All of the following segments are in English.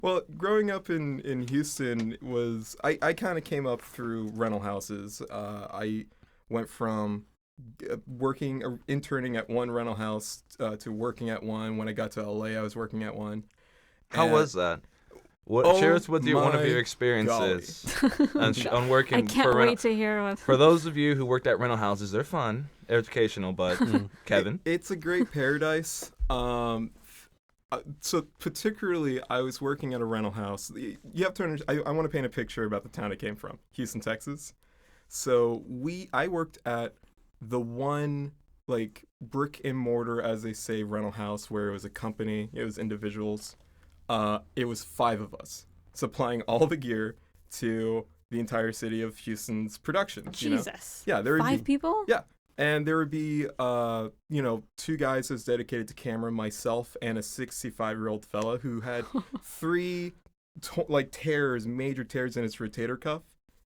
Well, growing up in Houston was I kind of came up through rental houses. I went from interning at one rental house to working at one. When I got to LA, I was working at one. How And was that? What share oh us with you one of your my golly. experiences on I working can't for wait to hear what. For those of you who worked at rental houses, they're fun, educational, but Kevin. It's a great paradise. So particularly, I was working at a rental house. You have to understand. I want to paint a picture about the town I came from, Houston, Texas. So I worked at the one like brick and mortar, as they say, rental house where it was a company. It was individuals. It was 5 of us supplying all the gear to the entire city of Houston's productions. Jesus. Yeah, there would 5 be people? yeah, and there would be 2 guys that's dedicated to camera, myself and a 65-year-old fella who had 3 major tears in his rotator cuff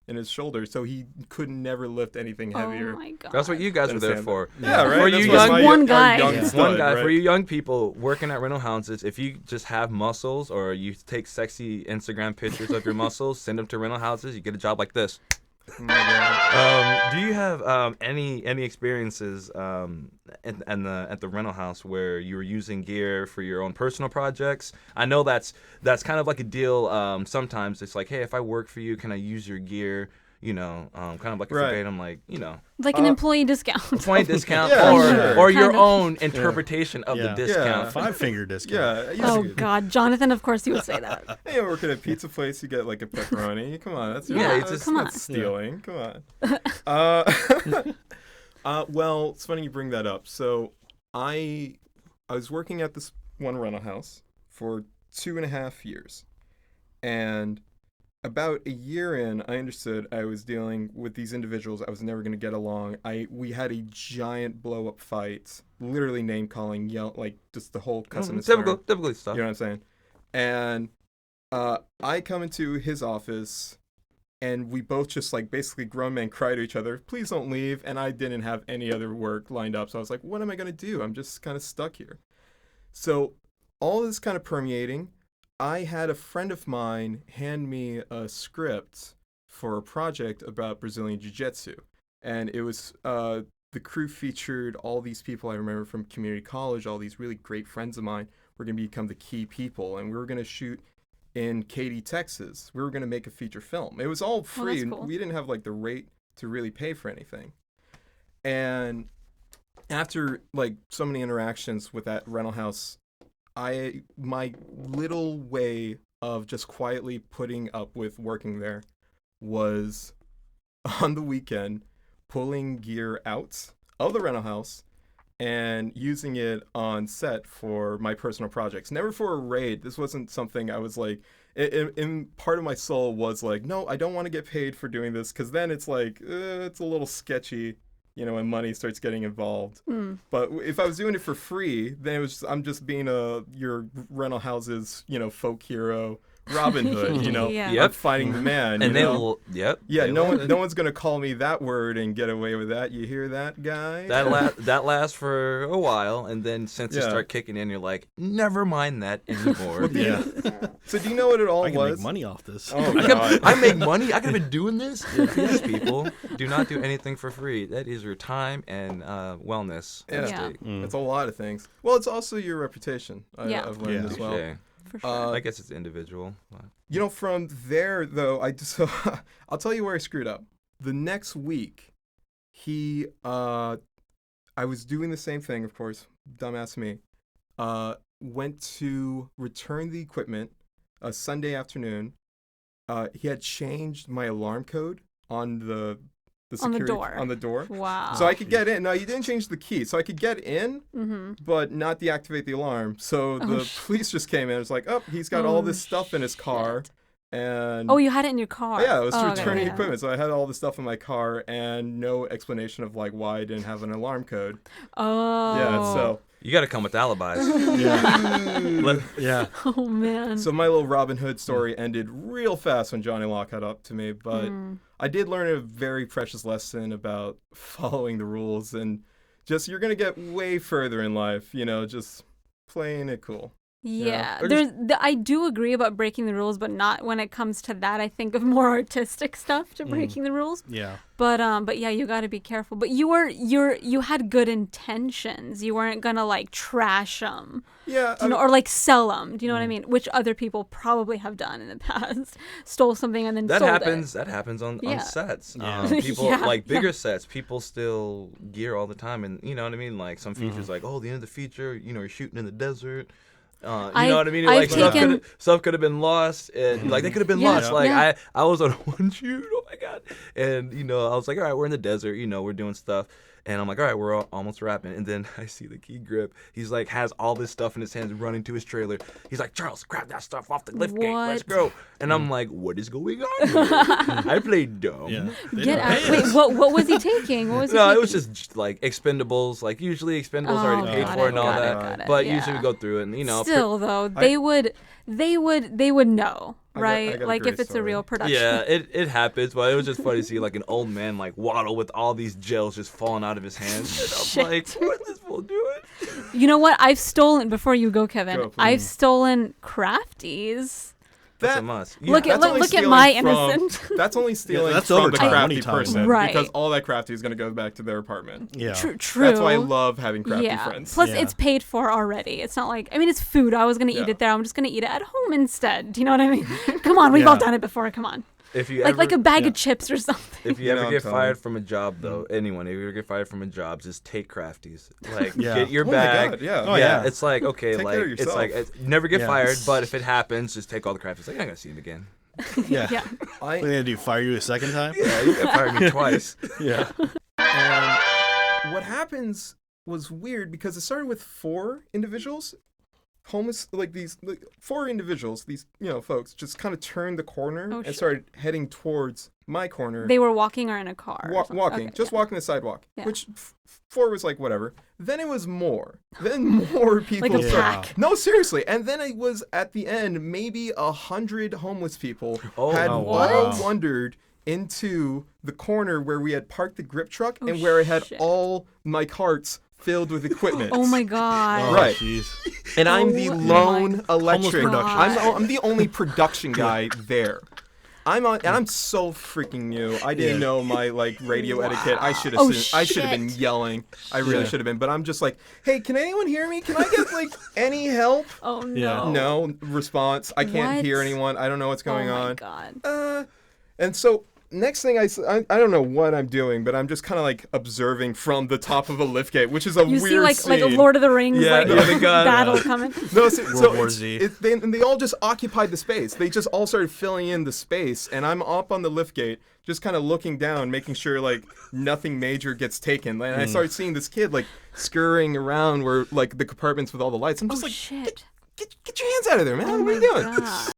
in his shoulder, so he could never lift anything heavier. Oh my god. That's what you guys were there for. Yeah, right. For That's you what young- One our guy. young Yeah. stud, One guy, right? for you young people working at rental houses, if you just have muscles or you take sexy Instagram pictures of your muscles, send them to rental houses, you get a job like this. Oh my God. Do you have any experiences at the rental house where you were using gear for your own personal projects? I know that's kind of like a deal. Sometimes it's like, hey, if I work for you, can I use your gear? Kind of like a Right. verbatim, like Like an employee discount. point discount Yeah, or sure. or your Kind of. own interpretation of the Yeah. discount. 5-finger discount. Yeah. I used Oh to- god, Jonathan, of course you would say that. Hey, you're working at a pizza place, you get like a pepperoni. Come on, that's Yeah, that's, come on. that's stealing. Come on. Well, it's funny you bring that up. So I was working at this one rental house for 2.5 years, and about a year in, I understood I was dealing with these individuals. I was never going to get along. We had a giant blow up fight, literally name calling, like just the whole cussing and swearing. Typical stuff. You know what I'm saying? And I come into his office, and we both just like basically grown men cry to each other, please don't leave. And I didn't have any other work lined up. So I was like, what am I going to do? I'm just kind of stuck here. So all this kind of permeating, I had a friend of mine hand me a script for a project about Brazilian Jiu-Jitsu. And it was, the crew featured all these people I remember from community college, all these really great friends of mine were going to become the key people. And we were going to shoot in Katy, Texas. We were going to make a feature film. It was all free. that's cool. We didn't have like the rate to really pay for anything. And after like so many interactions with that rental house, my little way of just quietly putting up with working there was on the weekend pulling gear out of the rental house and using it on set for my personal projects. Never for a raid. This wasn't something I was like, in part of my soul was like, no, I don't want to get paid for doing this, because then it's like, it's a little sketchy, when money starts getting involved. But if I was doing it for free, then I'm just being your rental house's, folk hero, Robin Hood, Yeah. Yep. I'm fighting the man. And you they know? will. Yep. Yeah, they no will. one's gonna call me that word and get away with that. You hear that, guy? That lasts for a while, and then since you Yeah. start kicking in, you're like, never mind that anymore. Yeah. So do you know what it all I can was? make money off this. Oh God. I make money. I could have been doing this. Yes, people, do not do anything for free. That is your time and wellness. at Yeah. Yeah. stake. It's a lot of things. Well, it's also your reputation. Yeah. I've learned Yeah. as well. Touche. For sure. I guess it's individual. but- From there though, I'll tell you where I screwed up. The next week, I was doing the same thing, of course, dumbass me. Went to return the equipment a Sunday afternoon. He had changed my alarm code on the On the security door. on the door. Wow. So I could get in. No, you didn't change the key. So I could get in, Mm-hmm. but not deactivate the alarm. So the police just came in. It's like, oh, he's got all this stuff in his car. And Oh, you had it in your car. yeah, I was Oh, returning okay, yeah. equipment. So I had all this stuff in my car and no explanation of like why I didn't have an alarm code. Oh. Yeah, so You got to come with alibis. Yeah. Yeah. Oh man. so my little Robin Hood story ended real fast when Johnny Law caught up to me, but I did learn a very precious lesson about following the rules and just you're going to get way further in life, just playing it cool. Yeah, Or I do agree about breaking the rules, but not when it comes to that. I think of more artistic stuff to breaking the rules. Yeah. But yeah, you got to be careful. But you had good intentions. You weren't gonna like trash them, Yeah, or like sell them. Do you know what I mean? Which other people probably have done in the past. Stole something and then That sold happens. it. That happens on Yeah. sets. Yeah. People Yeah, like bigger yeah. sets. People steal gear all the time, and you know what I mean. Like some features, like the end of the feature, you're shooting in the desert. You know what I mean? I've Like taken- stuff could have been lost, and like they could have been Yeah. lost. Like Yeah. I was on one shoot. Oh my god! And I was like, all right, we're in the desert. We're doing stuff. And I'm like, all right, we're almost wrapping. And then I see the key grip. He's like, has all this stuff in his hands, running to his trailer. He's like, Charles, grab that stuff off the lift gate. Let's What? go. And I'm like, what is going on here? I played dumb. Yeah. They Get don't out! pay Wait, us. what was he taking? What was he No, taking? it was just like Expendables. Like usually Expendables Oh, already paid got for it, and all got it, that. got it, But yeah. usually we go through it and Still though, they would know, I right? got a Like great if it's a story. real production. yeah, it happens. But it was just funny to see like an old man like waddle with all these gels just falling out of his hands. And Shit. I'm like, what is this fool doing? You know what? I've stolen before you go, Kevin. Go, please. I've stolen crafties. That's That- a must. Look at- That's only look at stealing my from- innocent. That's only stealing that's from the overtime. crafty Anytime. person, Right. because all that crafty is going to go back to their apartment. Yeah. True. That's why I love having crafty yeah. friends. Plus, Yeah. it's paid for already. It's not like it's food. I was gonna eat Yeah. it there. I'm just gonna eat it at home instead. Do you know what I mean? Come on, we've all Yeah. done it before. Come on, If you like a ever, bag yeah. of chips or something. if you You know ever I'm get telling fired you. from a job though, anyone, if you ever get fired from a job, just take crafties. Like Yeah. get your Oh my bag. God, yeah. Oh, yeah, yeah. it's like okay, Take like care of it's yourself. like never get Yeah. fired, but if it happens, just take all the crafties. Like you're not gonna see him again. Yeah. Yeah. What are they gonna do? Fire you a second time? Yeah, you got fired me twice. Yeah. And what happens was weird because it started with 4 individuals. Homeless, like these 4 individuals, these folks just kind of turned the corner Oh, and shit. started heading towards my corner. They were walking or in a car. or something. Walking, Okay, just yeah. walking the sidewalk, Yeah. which 4 was like whatever. Then it was more. Then more people. Like a Yeah. pack. No, seriously. And then it was at the end, maybe 100 homeless people Oh, had oh, all wow. wandered into the corner where we had parked the grip truck Oh, and where I had shit. all my carts filled with equipment. Oh my god. Oh, Right. Jeez. And I'm Oh the my lone electric. production. I'm the only production guy there. I'm so freaking new. I didn't know my radio etiquette. I should have Oh, I should have been shit. yelling. I really Yeah. should have been. But I'm just like, hey, can anyone hear me? Can I get any help? Oh no. Yeah. No response. I can't What? hear anyone. I don't know what's going oh my on. god. And so next thing I don't know what I'm doing, but I'm just kind of like observing from the top of a lift gate, which is a You weird see like scene. a Lord of the Rings Yeah, like yeah, they got, battle coming. No, so World War it's- Z. they all just occupied the space. They just all started filling in the space, and I'm up on the lift gate, just kind of looking down, making sure like nothing major gets taken. And I started seeing this kid like scurrying around where like the compartments with all the lights. I'm just Oh like, shit. get your hands out of there, man! Oh what are you my doing? God.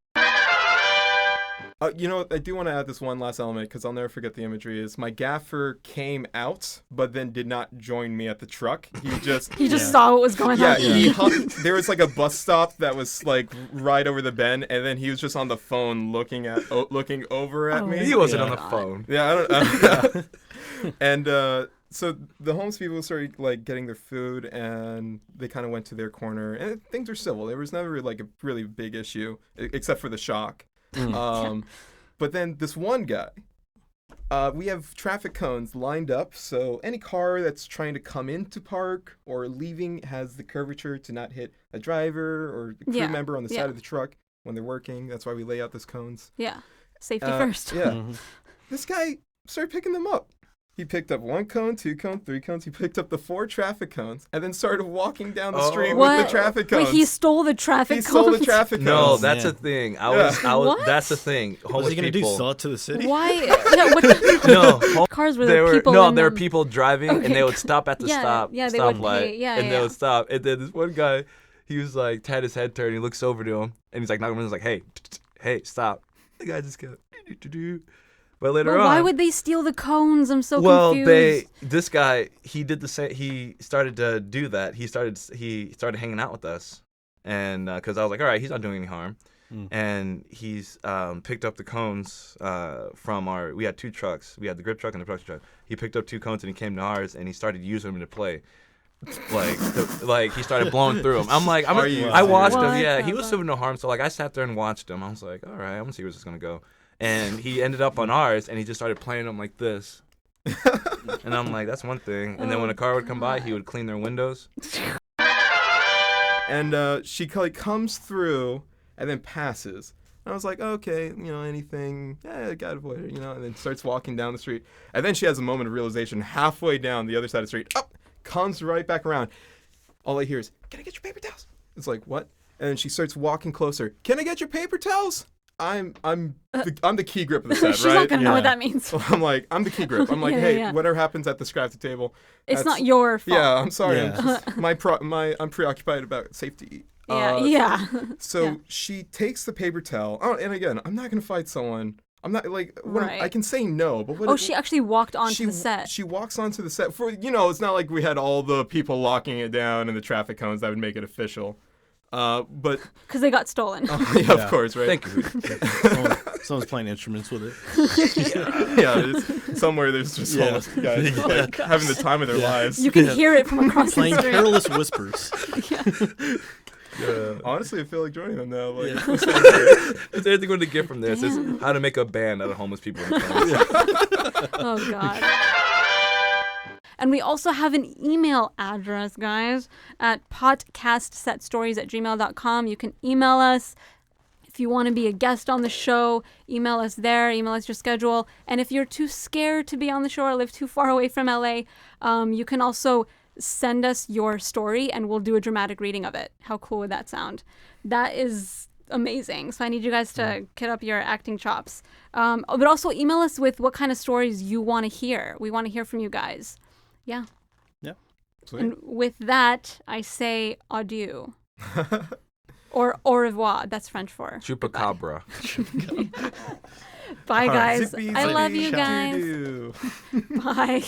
I do want to add this one last element because I'll never forget the imagery. Is my gaffer came out, but then did not join me at the truck. He just He just Yeah. saw what was going Yeah, on. he hung, there was like a bus stop that was like right over the bend, and then he was just on the phone looking over at Oh, me. He wasn't Yeah. on the God. phone. Yeah, I don't. And so the homeless people started like getting their food, and they kind of went to their corner, and things were civil. There was never like a really big issue, except for the shock. But then this one guy. We have traffic cones lined up, so any car that's trying to come into park or leaving has the curvature to not hit a driver or a crew Yeah, member on the yeah. side of the truck when they're working. That's why we lay out those cones. Yeah. Safety Uh, first. Yeah. Mhm. This guy started picking them up. He picked up 1 cone, 2 cones, 3 cones. He picked up the 4 traffic cones and then started walking down the street What? with the traffic cones. Wait, he stole the traffic He stole the cones? traffic No, cones. that's man. a thing. Yeah. What? That's the thing. What's Homeless he gonna people. do? Sell it to the city? Why? Yeah, what the No, cars were there there were people no, in there were them. people driving, Okay. and they would stop at the Yeah, yeah, they would stoplight, pay. Yeah, and yeah. they would stop. And then this one guy, he was like, had his head turned. He looks over to him, and he's like, knocking on his like, hey, stop. The guy just kept. But later Well, on, why would they steal the cones? I'm so well, confused. this guy, he did the same. He started to do that. He started hanging out with us, and because I was like, all right, he's not doing any harm. And he's picked up the cones from our. We had 2 trucks. We had the grip truck and the production truck. He picked up 2 cones and he came to ours and he started using them to play. Like he started blowing through them. Are you I watched serious? him. Yeah, What he the was fuck? doing no harm. So like I sat there and watched him. I was like, all right, I'm gonna see where this is gonna go. And he ended up on ours, and he just started playing them like this. And I'm like, that's one thing. And then when a car would come by, he would clean their windows. And she like comes through and then passes. And I was like, okay, anything, I gotta avoid her, and then starts walking down the street. And then she has a moment of realization halfway down the other side of the street, up, comes right back around. All I hear is, can I get your paper towels? It's like, what? And then she starts walking closer. Can I get your paper towels? I'm the key grip of the set, She's right? not gonna know Yeah. what that means. So I'm like, I'm the key grip. I'm like, Yeah, hey, yeah. whatever happens at the scrafted table. It's that's- not your fault. Yeah, I'm sorry. Yeah. I'm just, I'm preoccupied about safety. Yeah. So Yeah. she takes the paper towel. Oh, and again, I'm not gonna fight someone. I'm not like when Right. I can say no, but what? Oh, she actually walked onto the set. She walks onto the set for it's not like we had all the people locking it down and the traffic cones that would make it official. But Because they got stolen. yeah, Yeah. of course, right? Thank you. Someone's playing instruments with it. Yeah, it's, somewhere there's just Yeah. homeless guys like, having the time of their lives. You can hear it from across the Playing street. careless whispers. Honestly, I feel like joining them now. Like, Is there anything going to get from this? It's how to make a band out of homeless people. In Oh, God. And we also have an email address, guys, at podcastsetstories@gmail.com. You can email us. If you want to be a guest on the show, email us there. Email us your schedule. And if you're too scared to be on the show or live too far away from LA, you can also send us your story and we'll do a dramatic reading of it. How cool would that sound? That is amazing. So I need you guys to get up your acting chops. But also email us with what kind of stories you want to hear. We want to hear from you guys. Yeah. Sweet. And with that, I say adieu. Or au revoir. That's French for goodbye. Chupacabra. Bye, guys. Zippy, I love zippy, you guys. doo-doo. Bye.